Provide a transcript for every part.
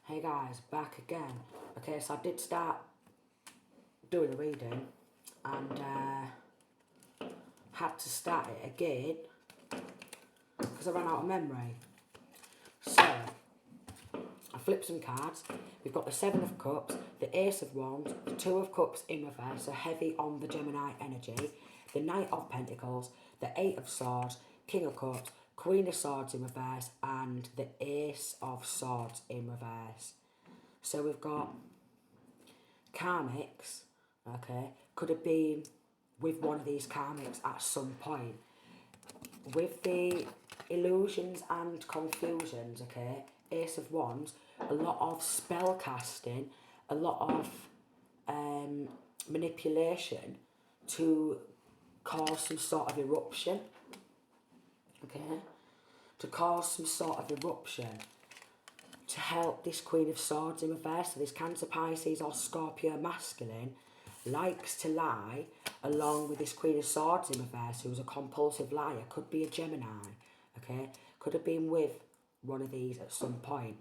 Hey guys, back again. Okay, so I did start doing a reading and had to start it again because I ran out of memory. So, I flipped some cards. We've got the Seven of Cups, the Ace of Wands, the Two of Cups in reverse, so heavy on the Gemini energy, the Knight of Pentacles, the Eight of Swords, King of Cups, Queen of Swords in reverse, and the Ace of Swords in reverse. So we've got karmics, okay, could have been with one of these karmics at some point. With the illusions and confusions, okay, Ace of Wands, a lot of spell casting, a lot of manipulation to cause some sort of eruption, okay, to cause some sort of eruption to help this Queen of Swords in reverse. So this Cancer, Pisces or Scorpio masculine likes to lie along with this Queen of Swords in reverse, who's a compulsive liar. Could be a Gemini, okay? Could have been with one of these at some point.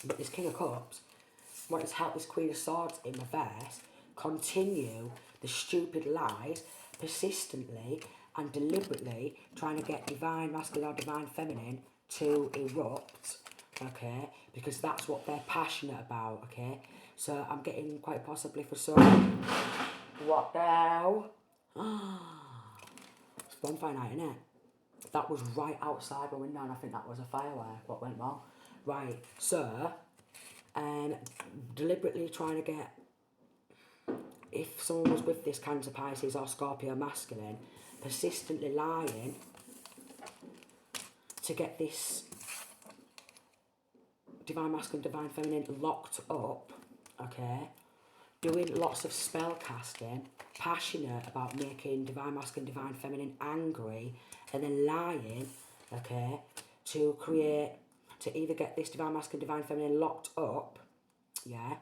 But this King of Cups wants to help this Queen of Swords in reverse continue the stupid lies persistently and deliberately trying to get divine masculine or divine feminine to erupt, okay, because that's what they're passionate about, okay. So I'm getting quite possibly for some, what now? It's bonfire night, isn't it? That was right outside my window and I think that was a firework. What went wrong? Right, so deliberately trying to get, if someone was with this Cancer, Pisces or Scorpio masculine, persistently lying to get this divine masculine, divine feminine locked up, okay, doing lots of spell casting, passionate about making divine masculine, divine feminine angry, and then lying, okay, to create, to either get this divine masculine, divine feminine locked up, yeah,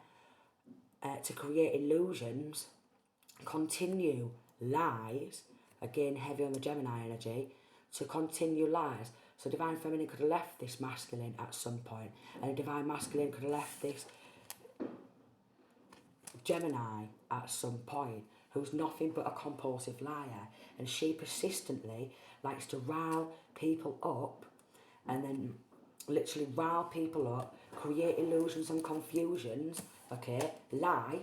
to create illusions, continue lies, again heavy on the Gemini energy, to continue lies. So divine feminine could have left this masculine at some point, and divine masculine could have left this Gemini at some point, who's nothing but a compulsive liar, and she persistently likes to rile people up, and then literally rile people up, create illusions and confusions, okay, lie,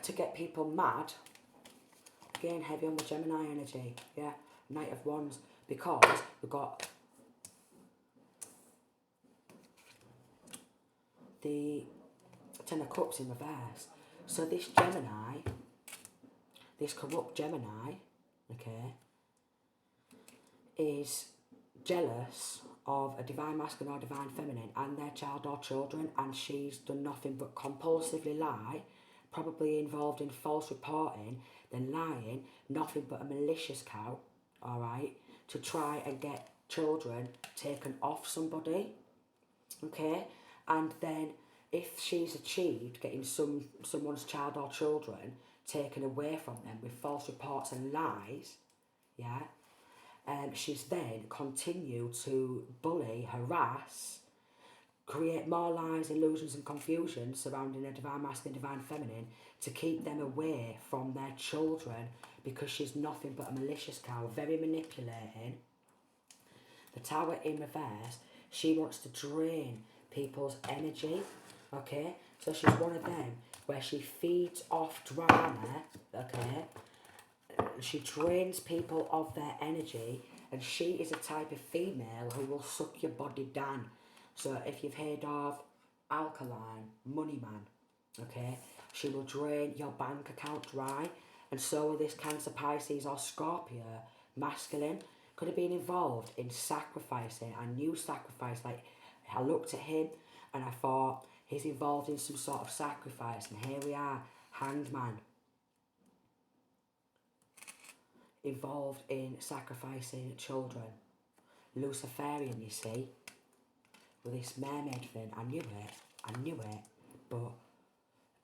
to get people mad, again heavy on the Gemini energy, yeah, Knight of Wands, because we've got the Ten of Cups in reverse. So this Gemini, this corrupt Gemini, okay, is jealous of a divine masculine or divine feminine and their child or children, and she's done nothing but compulsively lie, probably involved in false reporting, then lying, nothing but a malicious cow, alright, to try and get children taken off somebody, okay, and then if she's achieved getting someone's child or children taken away from them with false reports and lies, yeah, she's then continued to bully, harass, create more lies, illusions and confusion surrounding a divine masculine, divine feminine to keep them away from their children, because she's nothing but a malicious cow, very manipulating. The Tower in reverse, she wants to drain people's energy, okay? So she's one of them where she feeds off drama, okay? She drains people of their energy, and she is a type of female who will suck your body down. So if you've heard of Alkaline, Money Man, okay, she will drain your bank account dry, and so will this Cancer, Pisces or Scorpio masculine. Could have been involved in sacrificing. I knew sacrifice, like I looked at him and I thought he's involved in some sort of sacrifice, and here we are, Hanged Man, involved in sacrificing children. Luciferian, you see, with this mermaid thing. I knew it, but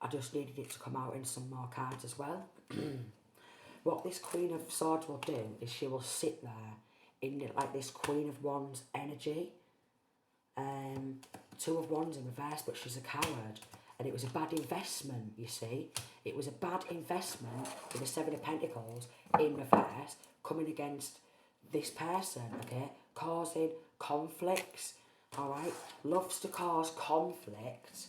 I just needed it to come out in some more cards as well. What this Queen of Swords will do is she will sit there in like this Queen of Wands energy, Two of Wands in reverse, but she's a coward. And it was a bad investment, you see. It was a bad investment with the Seven of Pentacles in reverse coming against this person, okay? Causing conflicts, alright? Loves to cause conflict,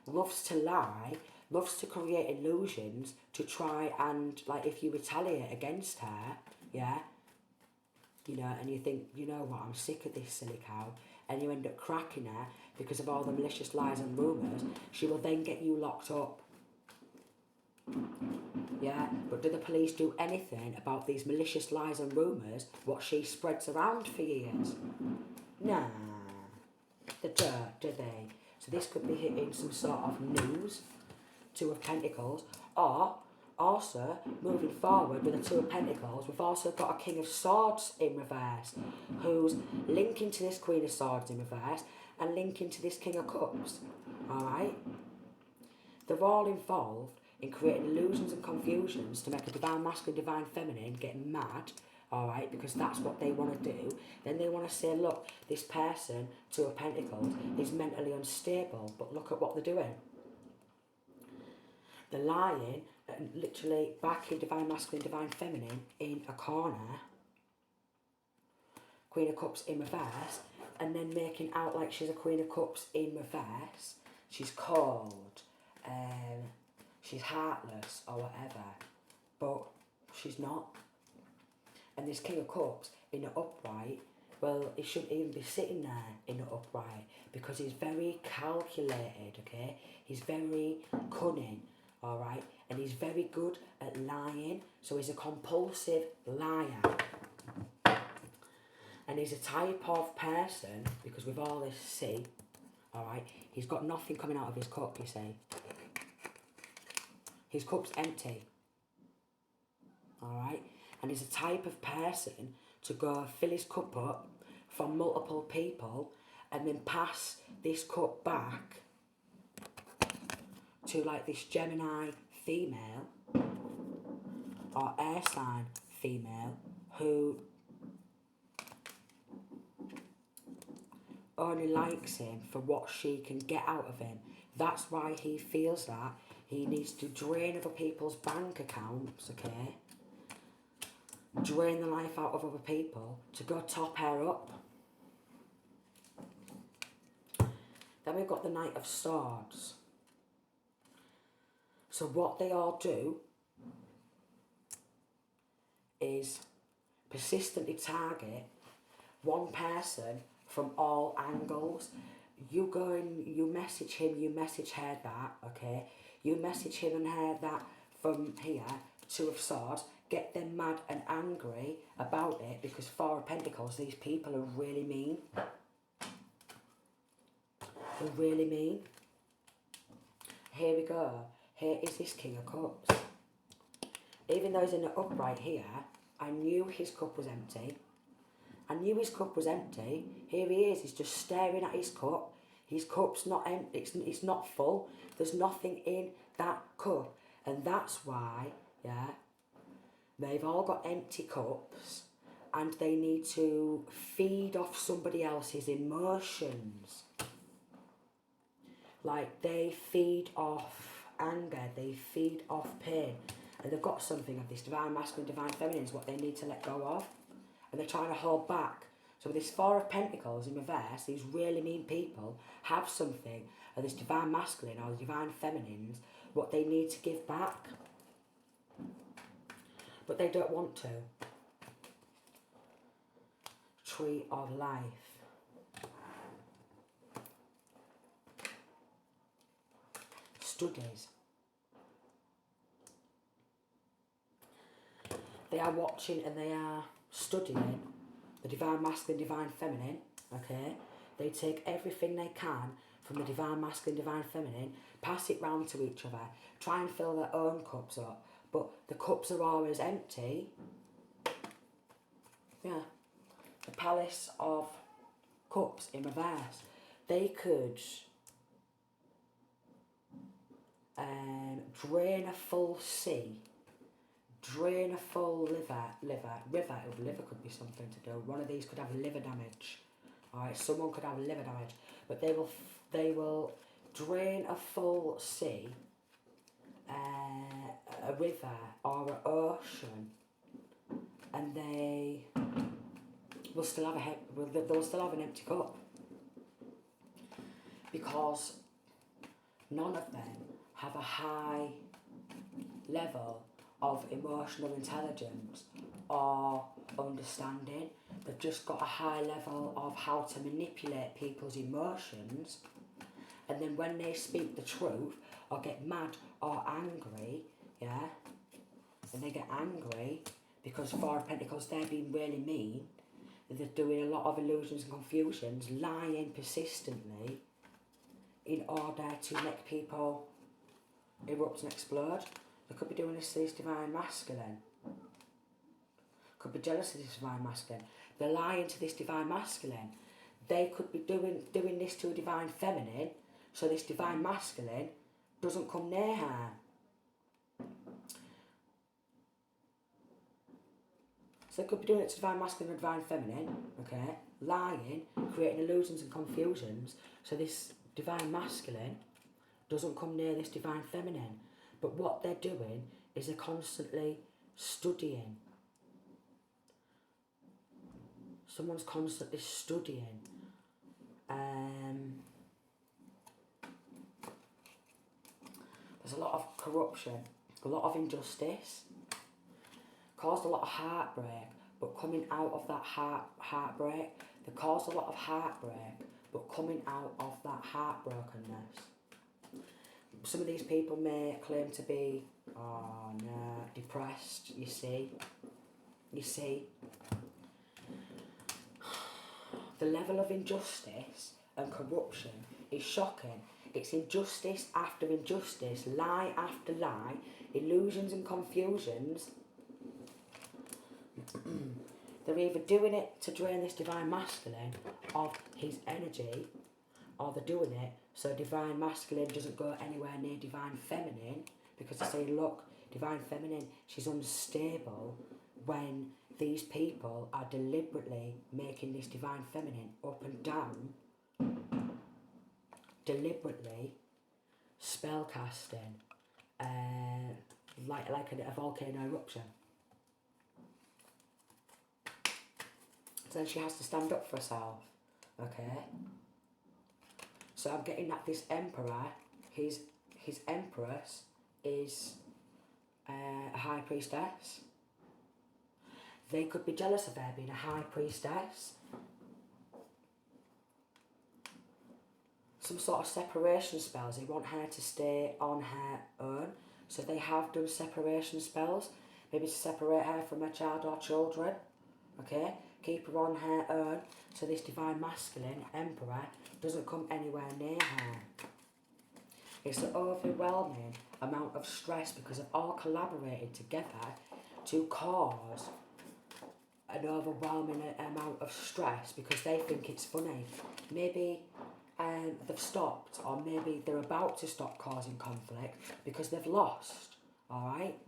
loves to lie, loves to create illusions to try and, like, if you retaliate against her, yeah, you know, and you think, you know what, I'm sick of this silly cow, and you end up cracking her because of all the malicious lies and rumours, she will then get you locked up. Yeah, but do the police do anything about these malicious lies and rumours, what she spreads around for years? Nah, they don't, do they? So this could be hitting some sort of news, Two of Pentacles, or also moving forward with the Two of Pentacles, we've also got a King of Swords in reverse, who's linking to this Queen of Swords in reverse and linking to this King of Cups. Alright? They're all involved in creating illusions and confusions to make a divine masculine, divine feminine get mad, alright, because that's what they want to do. Then they want to say, look, this person, Two of Pentacles, is mentally unstable, but look at what they're doing. They're lying and literally backing divine masculine, divine feminine in a corner, Queen of Cups in reverse, and then making out like she's a Queen of Cups in reverse. She's cold, she's heartless or whatever, but she's not. And this King of Cups in the upright, well, he shouldn't even be sitting there in the upright because he's very calculated, okay? He's very cunning, alright? And he's very good at lying, so he's a compulsive liar. And he's a type of person, because with all this C, alright, he's got nothing coming out of his cup, you see. His cup's empty, alright? And he's a type of person to go fill his cup up from multiple people and then pass this cup back to like this Gemini female or air sign female who only likes him for what she can get out of him. That's why he feels that he needs to drain other people's bank accounts, okay? Drain the life out of other people to go top her up. Then we've got the Knight of Swords. So what they all do is persistently target one person from all angles. You go and you message him, you message her that, okay? You message him and her that from here, Two of Swords, get them mad and angry about it because Four of Pentacles, these people are really mean. They're really mean. Here we go. Here is this King of Cups. Even though he's in the upright here, I knew his cup was empty. I knew his cup was empty. Here he is, he's just staring at his cup. His cup's not empty, it's not full. There's nothing in that cup. And that's why, yeah, they've all got empty cups and they need to feed off somebody else's emotions. Like, they feed off anger, they feed off pain. And they've got something of this divine masculine, divine feminine is what they need to let go of. And they're trying to hold back. So with this Four of Pentacles in reverse, these really mean people have something of this divine masculine or the divine feminines, what they need to give back. But they don't want to. Tree of Life. Studies. They are watching and they are studying the divine masculine, divine feminine, okay? They take everything they can from the divine masculine, divine feminine, pass it round to each other, try and fill their own cups up, but the cups are always empty. Yeah. The Palace of Cups in reverse. They could drain a full sea, drain a full river could be something to do. One of these could have liver damage. Alright, someone could have liver damage. but they will drain a full sea, a river or an ocean, and they will still have they'll still have an empty cup, because none of them have a high level of emotional intelligence or understanding. They've just got a high level of how to manipulate people's emotions, and then when they speak the truth or get mad or angry, yeah, and they get angry because Four of Pentacles, they're being really mean, they're doing a lot of illusions and confusions, lying persistently in order to make people erupt and explode. They could be doing this to this Divine Masculine. Could be jealous of this Divine Masculine. They're lying to this Divine Masculine. They could be doing this to a Divine Feminine, so this Divine Masculine doesn't come near her. So they could be doing it to Divine Masculine or Divine Feminine, okay? Lying, creating illusions and confusions, so this Divine Masculine doesn't come near this Divine Feminine. But what they're doing is they're constantly studying. Someone's constantly studying. There's a lot of corruption, a lot of injustice, caused a lot of heartbreak, but coming out of that heartbreak, they caused a lot of heartbreak, but coming out of that heartbrokenness. Some of these people may claim to be, depressed, you see. The level of injustice and corruption is shocking. It's injustice after injustice, lie after lie, illusions and confusions. They're either doing it to drain this Divine Masculine of his energy, or they're doing it so Divine Masculine doesn't go anywhere near Divine Feminine, because they say, look, Divine Feminine, she's unstable, when these people are deliberately making this Divine Feminine up and down, deliberately spell casting, like a volcano eruption. So then she has to stand up for herself, okay? So I'm getting that this Emperor, his Empress is a High Priestess. They could be jealous of her being a High Priestess. Some sort of separation spells. They want her to stay on her own. So they have done separation spells. Maybe to separate her from her child or children. Okay? Keep her on her own. So this Divine Masculine, Emperor, doesn't come anywhere near her. It's an overwhelming amount of stress because they've all collaborated together to cause an overwhelming amount of stress because they think it's funny. Maybe they've stopped, or maybe they're about to stop causing conflict because they've lost, alright?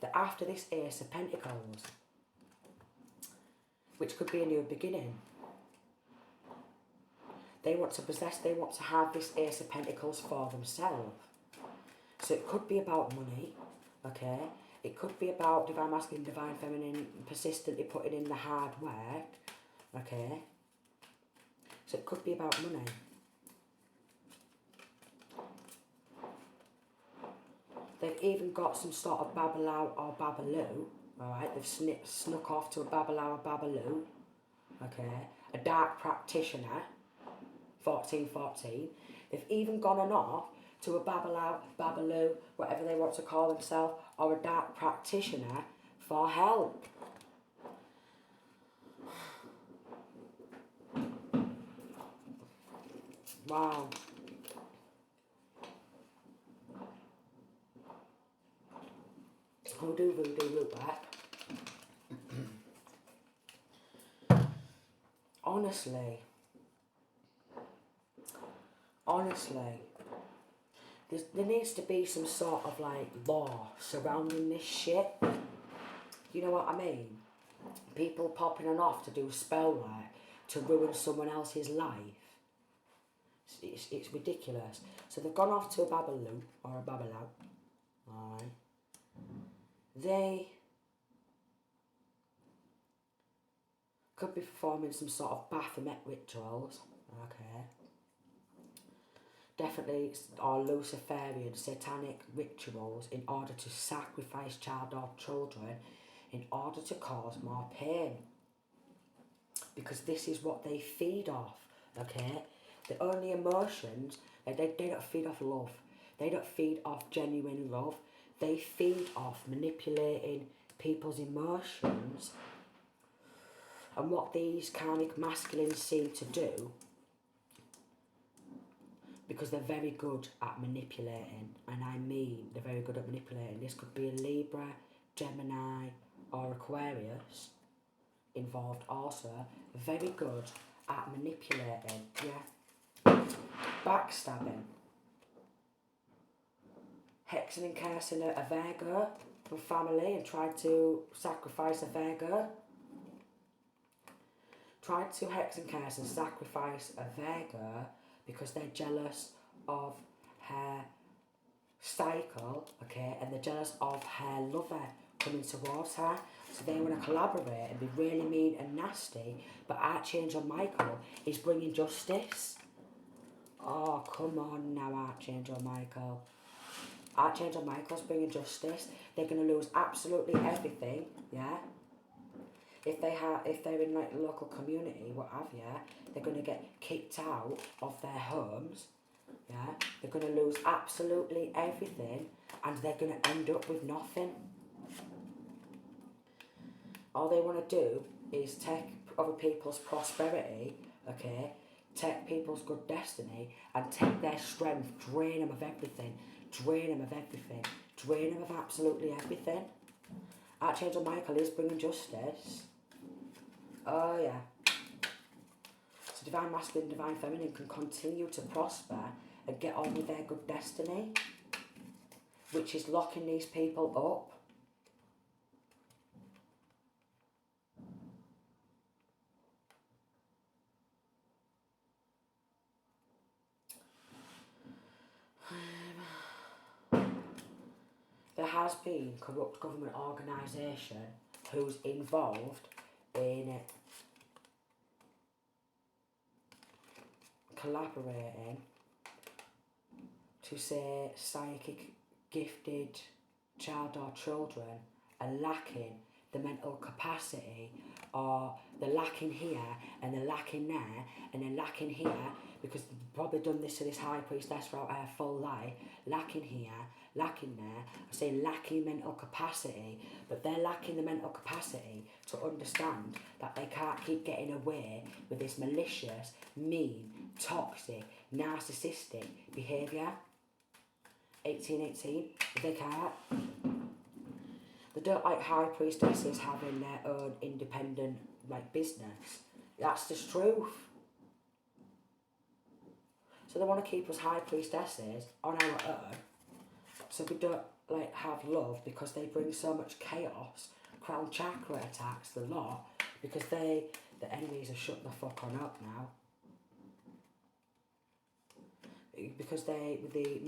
They're after this Ace of Pentacles, which could be a new beginning. They want to have this Ace of Pentacles for themselves. So it could be about money, okay? It could be about Divine Masculine, Divine Feminine, persistently putting in the hard work, okay? So it could be about money. They've even got some sort of Babalao or Babaloo, alright? They've snuck off to a Babalao or Babaloo, okay? A dark practitioner, 1414. They've even gone on off to a Babalao, Babaloo, whatever they want to call themselves, or a dark practitioner for help. Wow. Hoodoo, voodoo, look back. Honestly, there needs to be some sort of like law surrounding this shit. You know what I mean? People popping on off to do spell work to ruin someone else's life. it's ridiculous. So they've gone off to a babaloo or a babalao. Alright. They could be performing some sort of Baphomet rituals. Okay. Definitely, or Luciferian satanic rituals in order to sacrifice child or children in order to cause more pain. Because this is what they feed off, okay? The only emotions, they don't feed off love. They don't feed off genuine love. They feed off manipulating people's emotions. And what these karmic masculines seem to do, because they're very good at manipulating, and I mean they're very good at manipulating. This could be a Libra, Gemini, or Aquarius involved also. Very good at manipulating, yeah. Backstabbing. Hexing and cursing a Virgo from family and tried to sacrifice a Virgo. Tried to hex and curse and sacrifice a Virgo because they're jealous of her cycle, okay, and they're jealous of her lover coming towards her. So they want to collaborate and be really mean and nasty, but Archangel Michael is bringing justice. Oh, come on now, Archangel Michael. Archangel Michael's bringing justice. They're going to lose absolutely everything, yeah? If they're in like a local community, what have you, they're going to get kicked out of their homes, yeah? They're going to lose absolutely everything, and they're going to end up with nothing. All they want to do is take other people's prosperity, okay, take people's good destiny, and take their strength, drain them of everything, drain them of everything, drain them of absolutely everything. Archangel Michael is bringing justice. Oh yeah. So divine masculine, divine feminine can continue to prosper and get on with their good destiny, which is locking these people up. There has been corrupt government organisation who's involved in collaborating to say psychic gifted child or children are lacking the mental capacity, or they're lacking here and they're lacking there and they're lacking here, because they've probably done this to this high priestess throughout her full life, lacking here, lacking there. I say lacking mental capacity, but they're lacking the mental capacity to understand that they can't keep getting away with this malicious, mean, toxic, narcissistic behaviour. 1818, they can't. They don't like high priestesses having their own independent like business. That's the truth. So they want to keep us high priestesses on our own, so we don't like have love, because they bring so much chaos, crown chakra attacks, the lot, because the enemies are shut the fuck on up now. Because the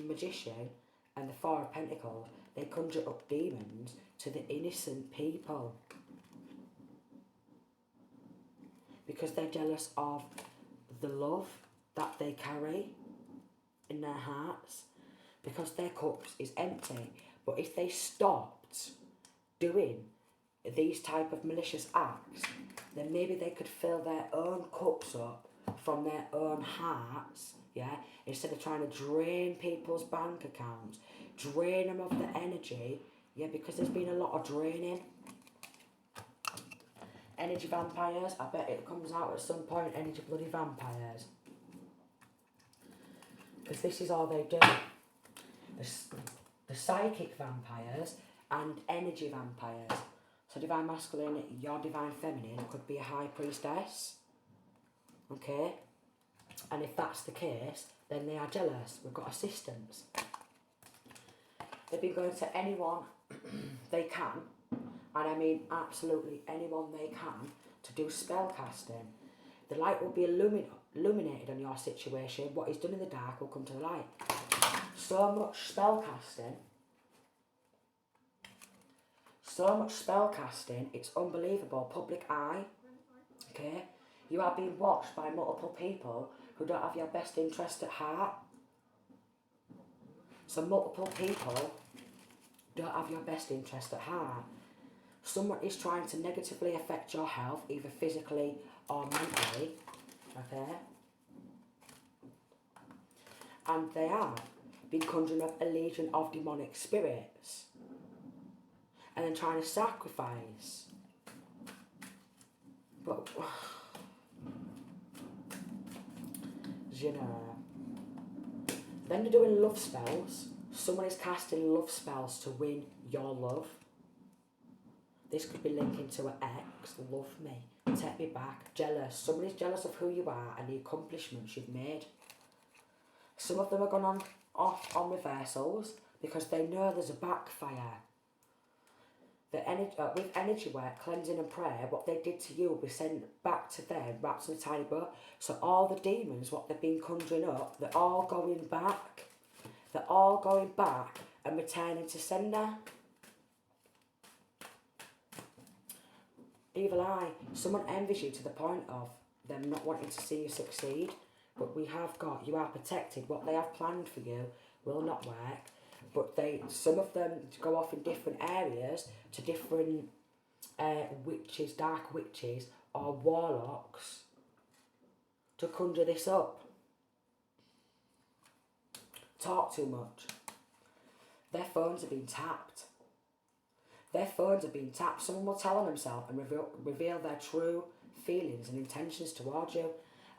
magician and the Four of Pentacles, they conjure up demons to the innocent people. Because they're jealous of the love that they carry in their hearts. Because their cups is empty. But if they stopped doing these type of malicious acts, then maybe they could fill their own cups up from their own hearts, yeah? Instead of trying to drain people's bank accounts, drain them of the energy, yeah, because there's been a lot of draining. Energy vampires, I bet it comes out at some point, energy bloody vampires. Because this is all they do. The psychic vampires and energy vampires. So divine masculine, your divine feminine could be a high priestess. Okay? And if that's the case, then they are jealous. We've got assistants. They've been going to anyone they can, and I mean absolutely anyone they can, to do spell casting. The light will be illuminated on your situation. What is done in the dark will come to the light. So much spellcasting, it's unbelievable. Public eye, okay? You are being watched by multiple people who don't have your best interest at heart. So multiple people don't have your best interest at heart. Someone is trying to negatively affect your health, either physically or mentally, okay? And they are been conjuring up a legion of demonic spirits and then trying to sacrifice. But, you know, then they're doing love spells. Someone is casting love spells to win your love. This could be linking to an ex, love me, take me back, jealous. Somebody's jealous of who you are and the accomplishments you've made. Some of them are going off on reversals because they know there's a backfire. With energy work, cleansing and prayer, what they did to you will be sent back to them, wrapped in a tiny bow. So all the demons, what they've been conjuring up, they're all going back. They're all going back and returning to sender. Evil eye. Someone envies you to the point of them not wanting to see you succeed. But you are protected. What they have planned for you will not work. But some of them go off in different areas to different witches, dark witches or warlocks to conjure this up. Talk too much. Their phones are being tapped. Someone will tell on themselves and reveal their true feelings and intentions towards you.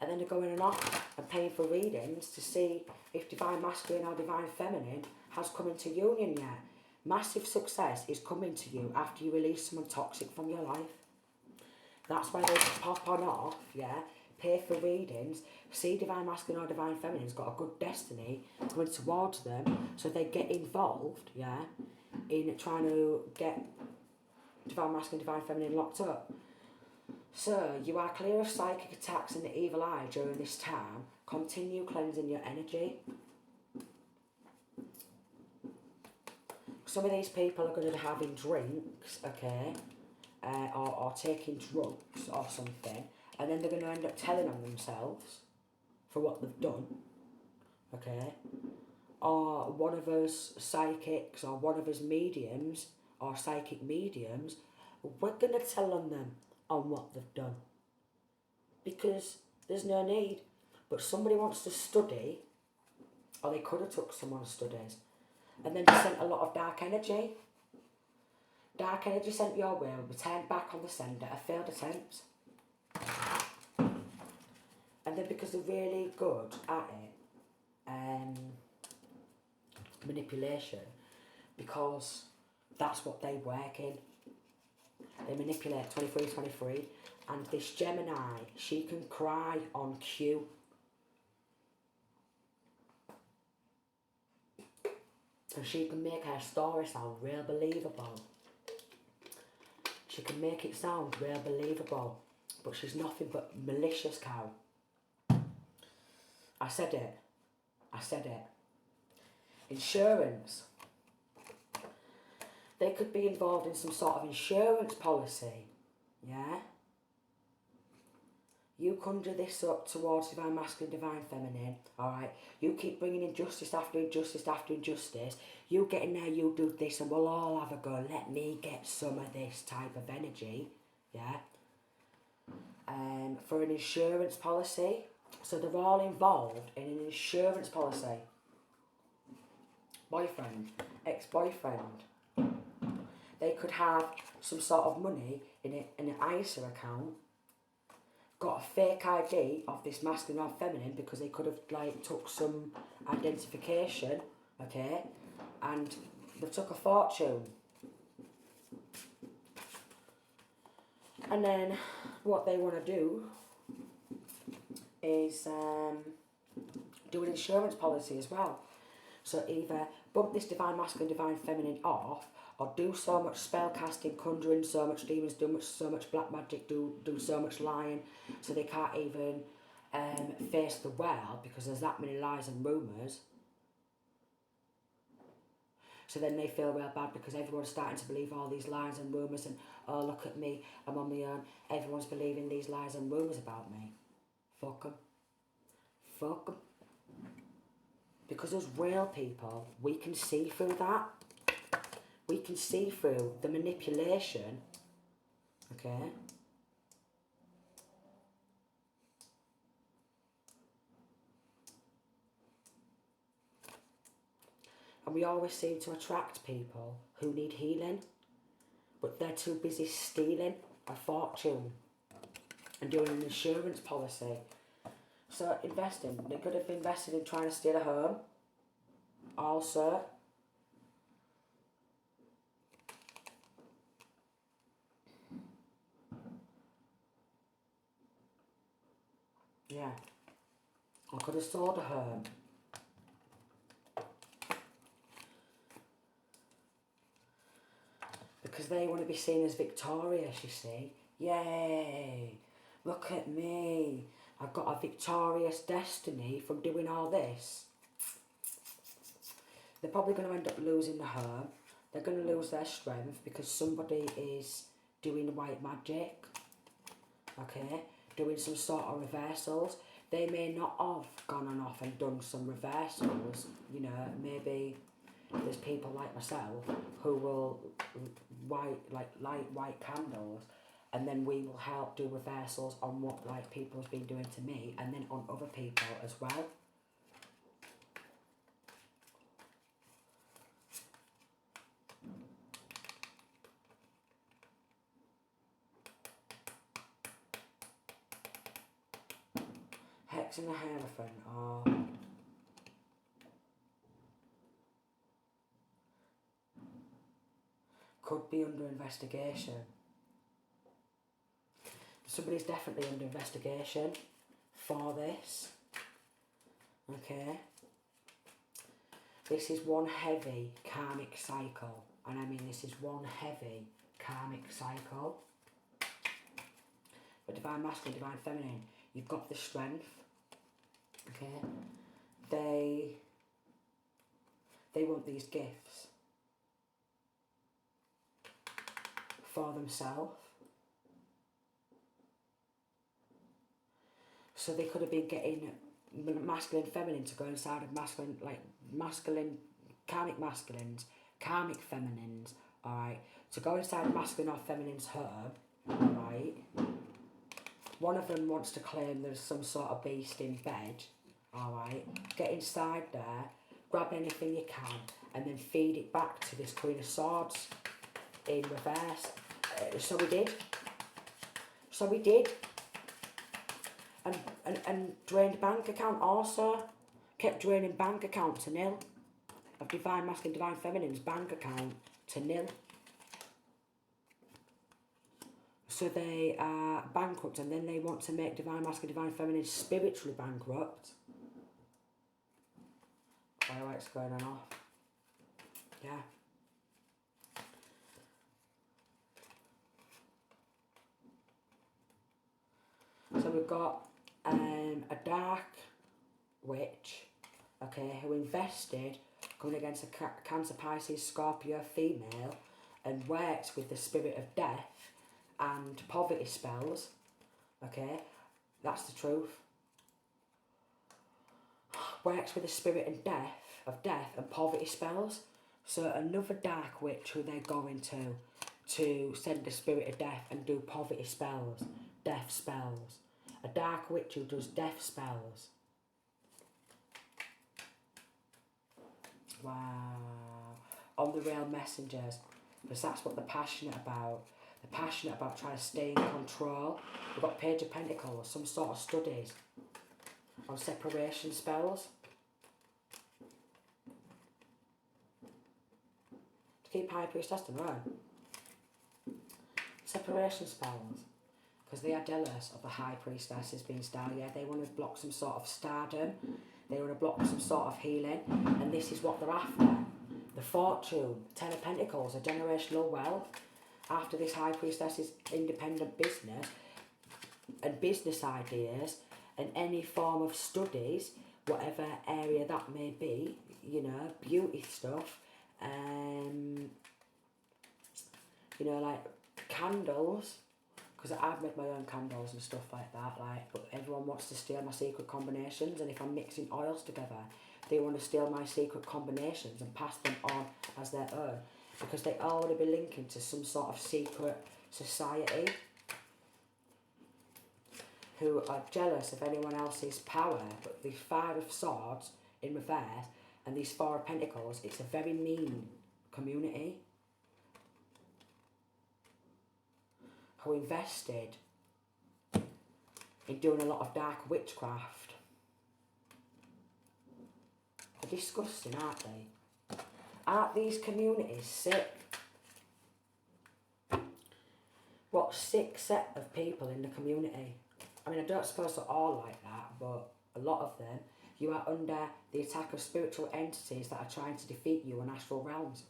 And then they're going off and paying for readings to see if divine masculine or divine feminine has come into union yet. Massive success is coming to you after you release someone toxic from your life. That's why they pop on off, yeah? Pay for readings, see divine masculine or divine feminine's got a good destiny coming towards them, so they get involved, yeah, in trying to get divine masculine, divine feminine locked up. So, you are clear of psychic attacks and the evil eye during this time. Continue cleansing your energy. Some of these people are going to be having drinks, okay, or taking drugs or something, and then they're going to end up telling on themselves for what they've done, okay, or one of us psychics or one of us mediums or psychic mediums, we're going to tell on them on what they've done because there's no need. But somebody wants to study, or they could have took someone's studies and then just sent a lot of dark energy. Dark energy sent your way will be turned back on the sender, a failed attempt. And then because they're really good at it, manipulation, because that's what they work in. They manipulate 23, and this Gemini, she can cry on cue. And she can make her story sound real believable. She can make it sound real believable, but she's nothing but malicious cow. I said it. Insurance. They could be involved in some sort of insurance policy, yeah? You conjure this up towards divine masculine, divine feminine, alright? You keep bringing injustice after injustice after injustice. You get in there, you do this, and we'll all have a go. Let me get some of this type of energy, yeah? For an insurance policy. So they're all involved in an insurance policy. Boyfriend, ex-boyfriend. They could have some sort of money in an ISA account, got a fake ID of this masculine or feminine because they could have took some identification, okay, and they took a fortune. And then what they want to do is do an insurance policy as well. So either bump this divine masculine, divine feminine off, or do so much spell casting, conjuring, so much demons, so much black magic, do so much lying, so they can't even face the world because there's that many lies and rumours. So then they feel real bad because everyone's starting to believe all these lies and rumours and, oh, look at me, I'm on my own. Everyone's believing these lies and rumours about me. Fuck 'em. Fuck 'em. Because as real people, we can see through that. We can see through the manipulation, okay? And we always seem to attract people who need healing, but they're too busy stealing a fortune and doing an insurance policy. So investing, they could have invested in trying to steal a home. Also, yeah, I could have sold a home. Because they want to be seen as victorious, you see. Yay! Look at me. I've got a victorious destiny from doing all this. They're probably going to end up losing the home. They're going to lose their strength because somebody is doing white magic. Okay? Doing some sort of reversals. They may not have gone on off and done some reversals. You know, maybe there's people like myself who will light white candles, and then we will help do reversals on what like people have been doing to me, and then on other people as well. Hex and the Hierophant are could be under investigation. Somebody's definitely under investigation for this. Okay. This is one heavy karmic cycle. And I mean this is one heavy karmic cycle. But divine masculine, divine feminine, you've got the strength. Okay. They want these gifts for themselves. So they could have been getting masculine, feminine to go inside of masculine, like masculine, karmic masculines, karmic feminines, alright, to go inside masculine or feminine's home, alright. One of them wants to claim there's some sort of beast in bed, alright. Get inside there, grab anything you can, and then feed it back to this Queen of Swords in reverse. So we did. So we did. And drained bank account also. Kept draining bank account to nil. Of divine masculine, divine feminine's bank account to nil. So they are bankrupt, and then they want to make divine masculine, divine feminine spiritually bankrupt. Fireworks going on off. Yeah. So we've got a dark witch, okay, who invested coming against a Cancer, Pisces, Scorpio female, and works with the spirit of death and poverty spells, okay, that's the truth. Works with the spirit of death and poverty spells. So another dark witch who they're going to send the spirit of death and do poverty spells, death spells. A dark witch who does death spells. Wow. On the real messengers. Because that's what they're passionate about. They're passionate about trying to stay in control. We've got Page of Pentacles, some sort of studies on separation spells. To keep High Priestess around. Separation spells. Because they are jealous of the High Priestess as being star, yeah, they want to block some sort of stardom, they want to block some sort of healing, and this is what they're after. The fortune, Ten of Pentacles, a generational wealth, after this High Priestess's independent business and business ideas, and any form of studies, whatever area that may be, you know, beauty stuff, you know, like candles, because I've made my own candles and stuff like that, like, but everyone wants to steal my secret combinations, and if I'm mixing oils together, they want to steal my secret combinations and pass them on as their own, because they already be linking to some sort of secret society who are jealous of anyone else's power. But the Five of Swords in reverse and these Four of Pentacles, it's a very mean community who invested in doing a lot of dark witchcraft. They're disgusting, aren't they? Aren't these communities sick? What sick set of people in the community? I mean, I don't suppose they're all like that, but a lot of them, you are under the attack of spiritual entities that are trying to defeat you in astral realms.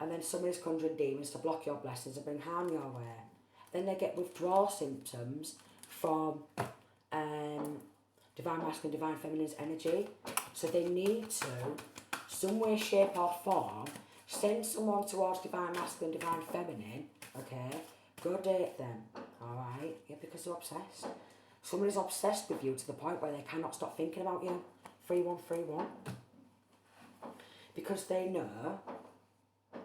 And then somebody's conjuring demons to block your blessings and bring harm your way. Then they get withdrawal symptoms from divine masculine, divine feminine's energy. So they need to, some way, shape or form, send someone towards divine masculine, divine feminine, okay? Go date them, alright? Yeah, because they're obsessed. Somebody's obsessed with you to the point where they cannot stop thinking about you. 3131. Because they know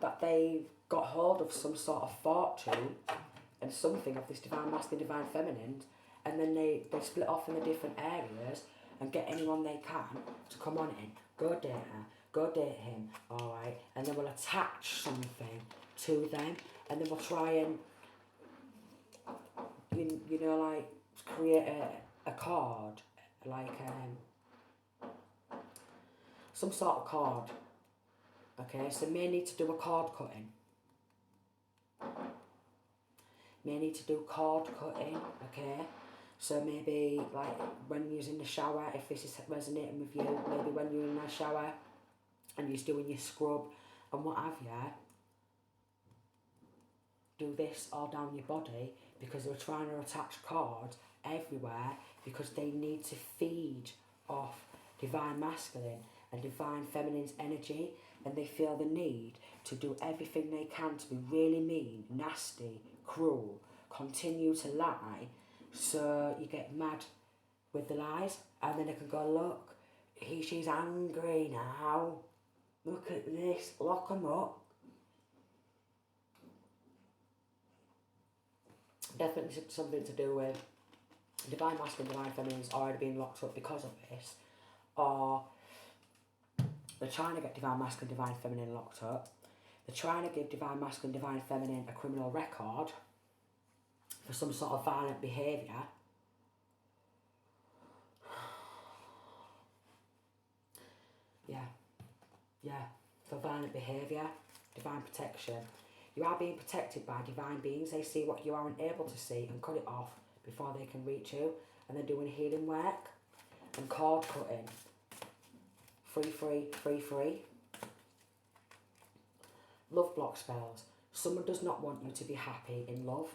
that they got hold of some sort of fortune and something of this divine masculine, divine feminine, and then they split off in the different areas and get anyone they can to come on in. Go date her, go date him, alright? And then we'll attach something to them, and then we'll try and, you know, like, create a card, like some sort of card. Okay, so may need to do a cord cutting. May need to do cord cutting, okay? So maybe, like, when you're in the shower, if this is resonating with you, maybe when you're in the shower and you're doing your scrub and what have you, do this all down your body, because they're trying to attach cords everywhere because they need to feed off divine masculine and divine feminine's energy, and they feel the need to do everything they can to be really mean, nasty, cruel, continue to lie, so you get mad with the lies, and then they can go, look, she's angry now, look at this, lock them up. Definitely something to do with divine masculine, divine feminine's already being locked up because of this, or they're trying to get divine masculine, divine feminine locked up. They're trying to give divine masculine, divine feminine a criminal record for some sort of violent behaviour. Yeah, for violent behaviour, divine protection. You are being protected by divine beings. They see what you aren't able to see and cut it off before they can reach you. And they're doing healing work and cord cutting. Free. Love block spells. Someone does not want you to be happy in love.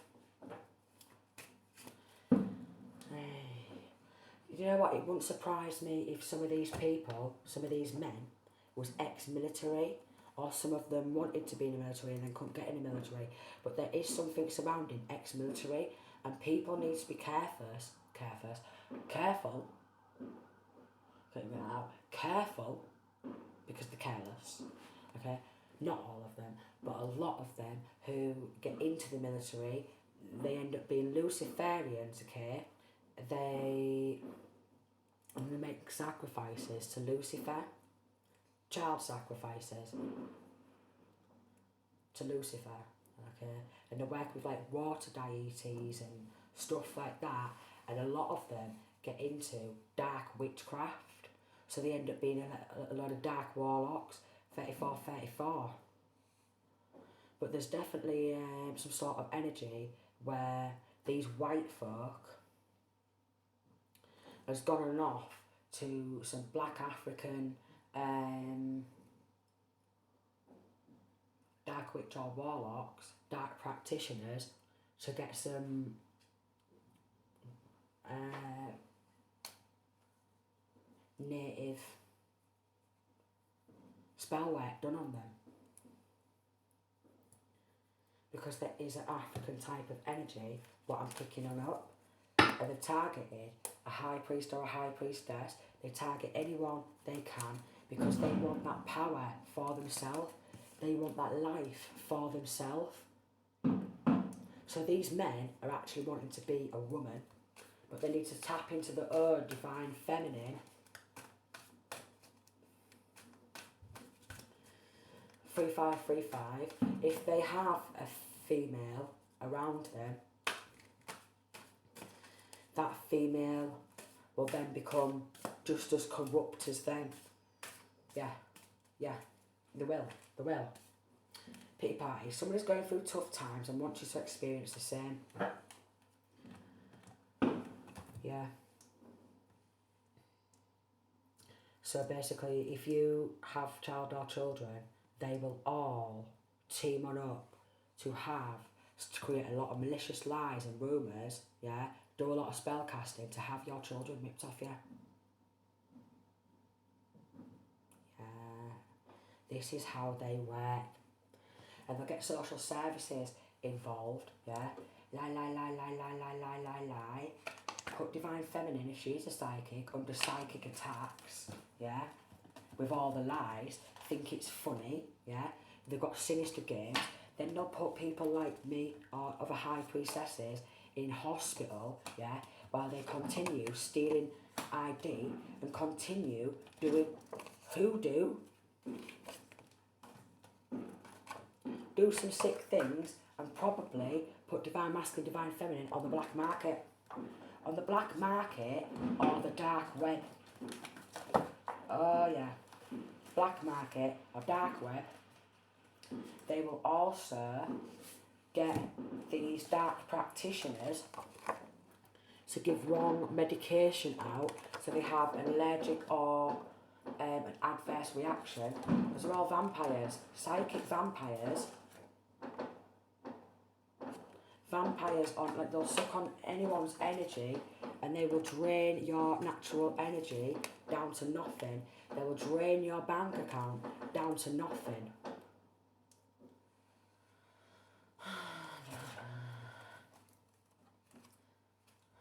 You know what? It wouldn't surprise me if some of these people, some of these men, was ex-military, or some of them wanted to be in the military and then couldn't get in the military. But there is something surrounding ex-military, and people need to be careful, because they're careless, okay? Not all of them, but a lot of them who get into the military, they end up being Luciferians, okay? They make sacrifices to Lucifer, child sacrifices to Lucifer, okay? And they work with like water deities and stuff like that, and a lot of them get into dark witchcraft, so they end up being a lot of dark warlocks, 34. But there's definitely some sort of energy where these white folk has gone off to some black African dark witch or warlocks, dark practitioners, to get some native spell work done on them. Because there is an African type of energy, what I'm picking on up, and they're targeting a high priest or a high priestess. They target anyone they can because they want that power for themselves. They want that life for themselves. So these men are actually wanting to be a woman, but they need to tap into the divine feminine. 3535, if they have a female around them, that female will then become just as corrupt as them. Yeah, they will. Pity party. Somebody's going through tough times and wants you to experience the same. Yeah. So basically, if you have child or children, they will all team on up to create a lot of malicious lies and rumours, yeah, do a lot of spell casting to have your children ripped off you. Yeah, this is how they work. And they'll get social services involved, yeah, lie. Put divine feminine, if she's a psychic, under psychic attacks, yeah, with all the lies, think it's funny, yeah, they've got sinister games, then they'll put people like me or other high priestesses in hospital, yeah, while they continue stealing ID and continue doing hoodoo, do some sick things, and probably put divine masculine, divine feminine on the black market. On the black market or the dark web. Oh yeah, black market or dark web. They will also get these dark practitioners to give wrong medication out, so they have an allergic or an adverse reaction, because they're all vampires, psychic vampires. Vampires they'll suck on anyone's energy and they will drain your natural energy down to nothing. They will drain your bank account down to nothing.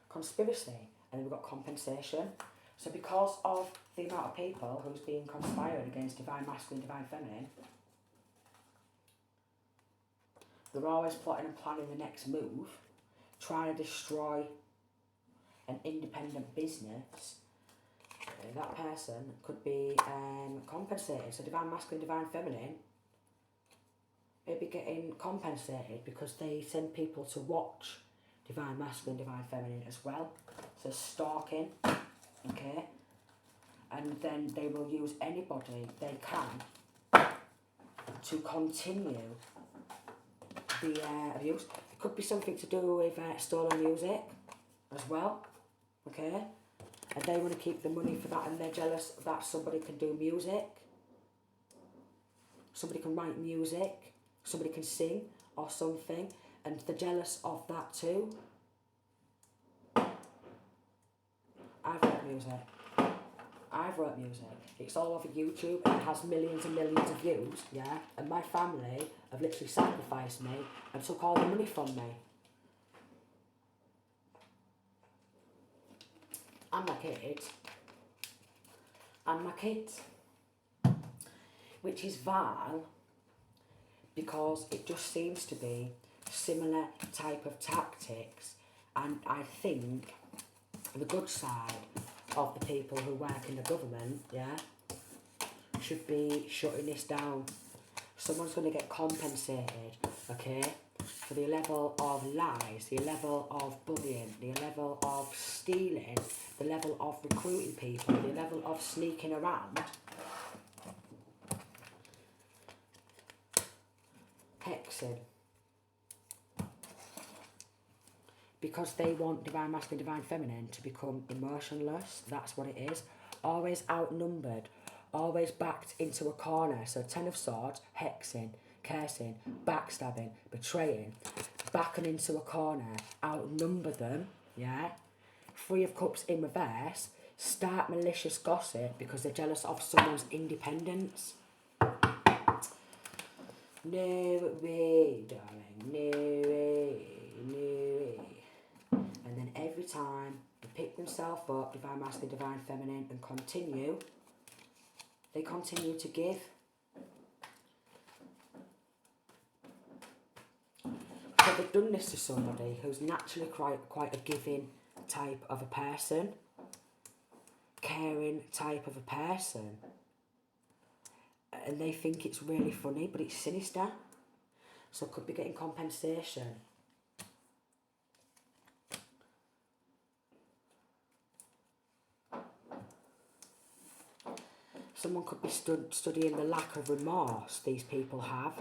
Conspiracy, and then we've got compensation. So because of the amount of people who's being conspired against divine masculine, divine feminine, they're always plotting and planning the next move, trying to destroy an independent business. That person could be compensated. So divine masculine, divine feminine, they'd be getting compensated because they send people to watch divine masculine, divine feminine as well. So stalking, okay? And then they will use anybody they can to continue the abuse. It could be something to do with stolen music as well, okay? And they want to keep the money for that, and they're jealous that somebody can do music, somebody can write music, somebody can sing or something, and they're jealous of that too. I've wrote music. It's all over YouTube and it has millions and millions of views, yeah? And my family have literally sacrificed me and took all the money from me. And my kids. Which is vile because it just seems to be similar type of tactics, and I think the good side of the people who work in the government, yeah, should be shutting this down. Someone's going to get compensated, okay, for the level of lies, the level of bullying, the level of stealing, the level of recruiting people, the level of sneaking around. Hexing. Because they want divine masculine, divine feminine to become emotionless. That's what it is. Always outnumbered. Always backed into a corner. So 10 of Swords, hexing, cursing, backstabbing, betraying. Backing into a corner. Outnumber them, yeah? Three of Cups in reverse, start malicious gossip because they're jealous of someone's independence. No way, darling, no way, no way. And then every time they pick themselves up, divine masculine, divine feminine, and they continue to give. So they've done this to somebody who's naturally quite a giving type of a person, caring type of a person, and they think it's really funny, but it's sinister. So could be getting compensation. Someone could be studying the lack of remorse these people have.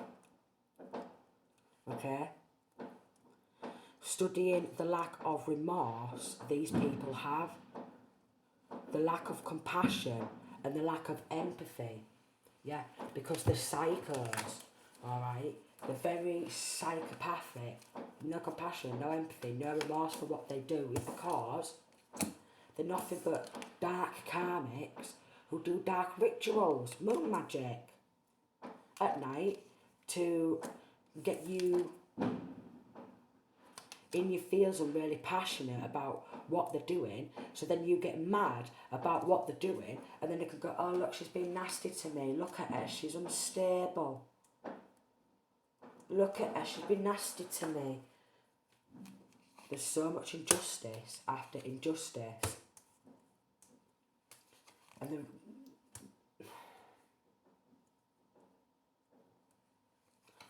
Okay? Studying the lack of remorse these people have. The lack of compassion and the lack of empathy. Yeah, because they're psychos, alright? They're very psychopathic. No compassion, no empathy, no remorse for what they do. It's because they're nothing but dark karmics who do dark rituals, moon magic, at night to get you in your feels and really passionate about what they're doing, so then you get mad about what they're doing, and then they can go, oh look, she's being nasty to me, look at her, she's unstable, look at her, she's been nasty to me. There's so much injustice after injustice, and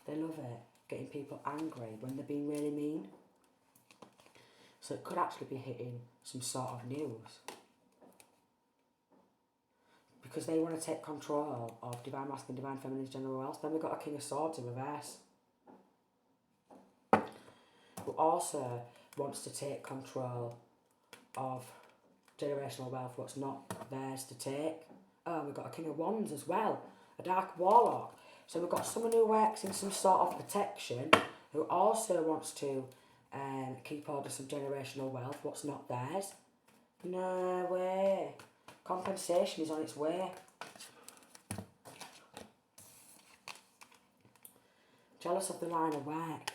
they love it, getting people angry when they're being really mean. So it could actually be hitting some sort of news. Because they want to take control of divine masculine, divine feminine's general wealth. Then we've got a King of Swords in reverse, who also wants to take control of generational wealth, what's not theirs to take. Oh, we've got a King of Wands as well, a Dark Warlock. So we've got someone who works in some sort of protection, who also wants to keep hold of some generational wealth, what's not theirs. No way. Compensation is on its way. Jealous of the line of work.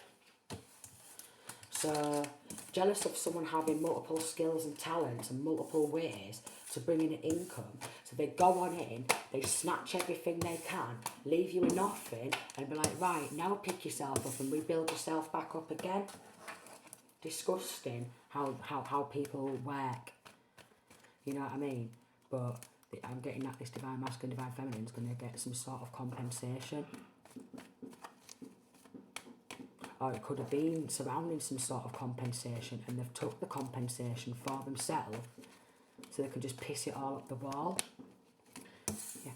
So, jealous of someone having multiple skills and talents and multiple ways to bring in an income. So they go on in, they snatch everything they can, leave you with nothing, and be like, right, now pick yourself up and rebuild yourself back up again. Disgusting how people work. You know what I mean? But I'm getting that this divine masculine, divine feminine is going to get some sort of compensation. Or it could have been surrounding some sort of compensation, and they've took the compensation for themselves so they can just piss it all up the wall. Yeah.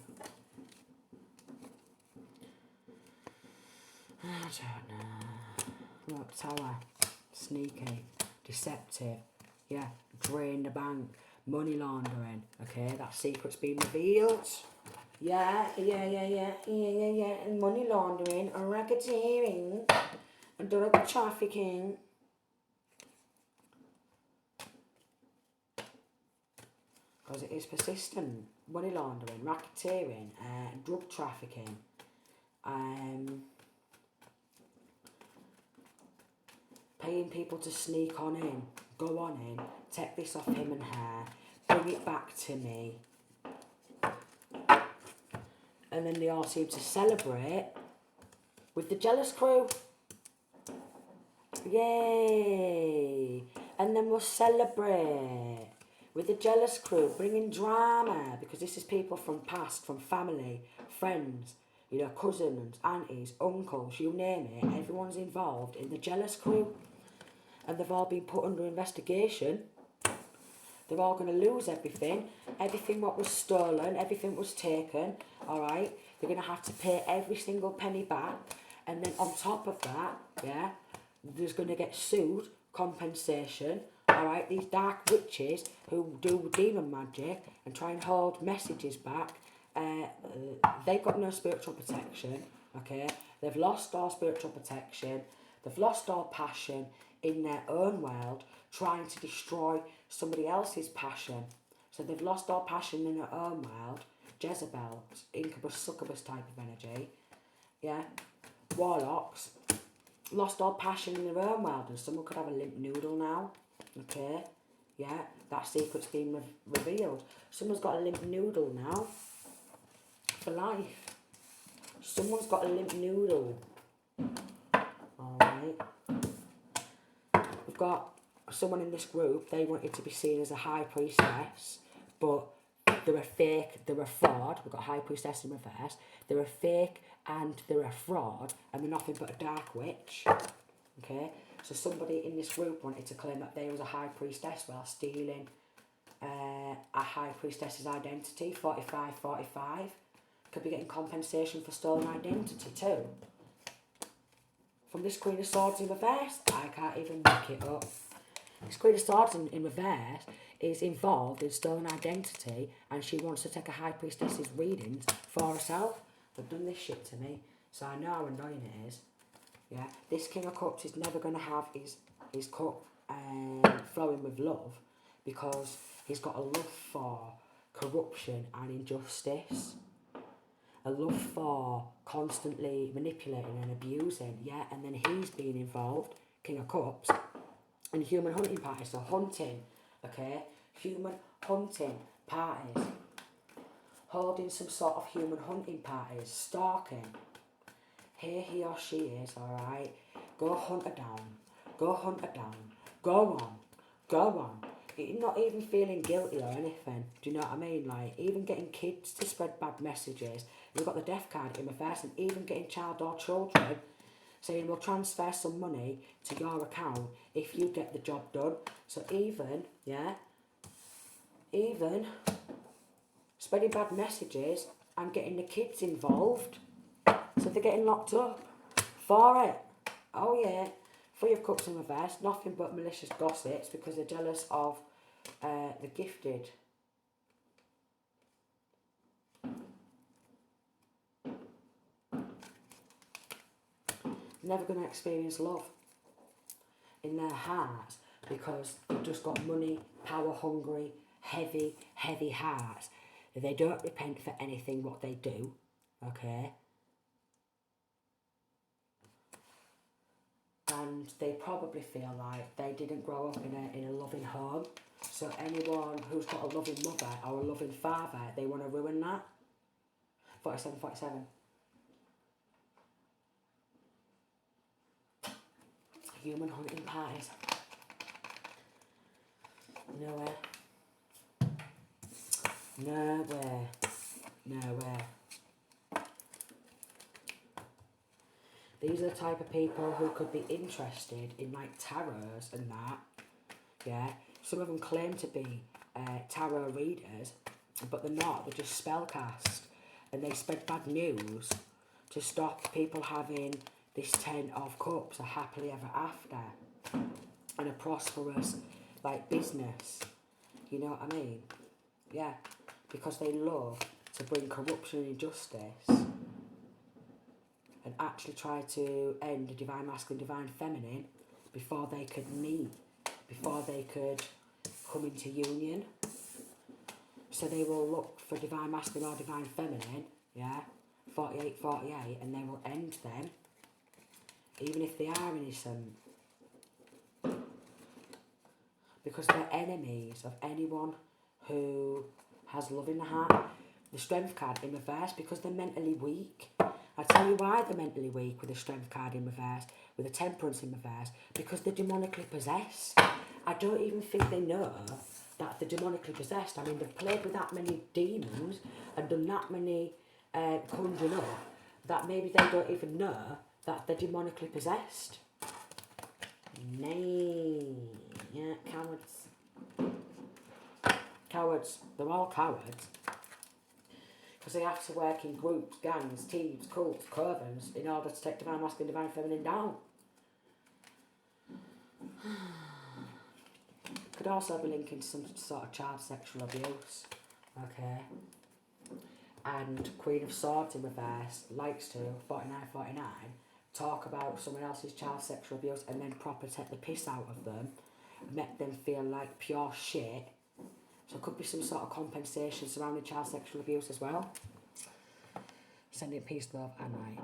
I don't know. Look, Tower. Sneaky. Deceptive. Yeah. Drain the bank. Money laundering. Okay, that secret's been revealed. Yeah. And money laundering and racketeering and drug trafficking. Because it is persistent. Money laundering, racketeering, drug trafficking. Paying people to sneak on in, go on in, take this off him and her, bring it back to me. And then they all seem to celebrate with the jealous crew. Yay! And then we'll celebrate with the jealous crew, bringing drama, because this is people from past, from family, friends, you know, cousins, aunties, uncles, you name it, everyone's involved in the jealous crew. And they've all been put under investigation. They're all going to lose everything. Everything what was stolen, everything was taken, alright? They're going to have to pay every single penny back. And then on top of that, yeah, there's going to get sued, compensation, alright? These dark witches who do demon magic and try and hold messages back, they've got no spiritual protection, okay? They've lost all spiritual protection. They've lost all passion. in their own world, trying to destroy somebody else's passion. So they've lost all passion in their own world. Jezebel, incubus, succubus type of energy. Yeah. Warlocks, lost all passion in their own world, and someone could have a limp noodle now. Okay. Yeah, that secret's been revealed. Someone's got a limp noodle now. For life. Someone's got a limp noodle. Alright. We've got someone in this group, they wanted to be seen as a high priestess, but they're a fake, they're a fraud. We've got high priestess in reverse. They're a fake and they're a fraud, and they're nothing but a dark witch. Okay? So somebody in this group wanted to claim that they was a high priestess while stealing a high priestess's identity, 45. Could be getting compensation for stolen identity too. From this Queen of Swords in reverse, I can't even make it up. This Queen of Swords in reverse is involved in stolen identity, and she wants to take a high priestess's readings for herself. They've done this shit to me, so I know how annoying it is. Yeah, this King of Cups is never going to have his cup flowing with love, because he's got a love for corruption and injustice. A love for constantly manipulating and abusing, yeah, and then he's being involved, King of Cups, in human hunting parties, so hunting, okay, human hunting parties, holding some sort of human hunting parties, stalking. Here he or she is, alright, go hunt her down, go hunt her down, go on. You're not even feeling guilty or anything, do you know what I mean? Like, even getting kids to spread bad messages. You've got the death card in reverse, and even getting child or children saying we'll transfer some money to your account if you get the job done. So even spreading bad messages and getting the kids involved, so they're getting locked up for it. Oh yeah, Three of Cups in reverse, nothing but malicious gossips because they're jealous of the gifted. Never going to experience love in their hearts because they've just got money, power hungry, heavy hearts. They don't repent for anything what they do, okay? And they probably feel like they didn't grow up in a loving home. So anyone who's got a loving mother or a loving father, they want to ruin that. 47. Human hunting parties. Nowhere. These are the type of people who could be interested in like tarots and that. Yeah. Some of them claim to be tarot readers, but they're not. They're just spellcast. And they spread bad news to stop people having this 10 of Cups, a happily ever after, and a prosperous like business. You know what I mean? Yeah. Because they love to bring corruption and injustice and actually try to end the divine masculine, divine feminine before they could meet, before they could come into union. So they will look for divine masculine or divine feminine, yeah, 48, and they will end them, even if they are innocent. Because they're enemies of anyone who has love in the heart. The Strength card in reverse, because they're mentally weak. I tell you why they're mentally weak with the Strength card in reverse, with the Temperance in reverse, because they're demonically possessed. I don't even think they know that they're demonically possessed. I mean, they've played with that many demons and done that many conjuring up that maybe they don't even know that they're demonically possessed. Nay. Yeah, cowards. They're all cowards. Because they have to work in groups, gangs, teams, cults, covens in order to take divine masculine, divine feminine down. Could also be linking to some sort of child sexual abuse. Okay. And Queen of Swords in reverse likes to, 49, talk about someone else's child sexual abuse and then proper take the piss out of them, make them feel like pure shit. So it could be some sort of compensation surrounding child sexual abuse as well. Sending peace, love and light.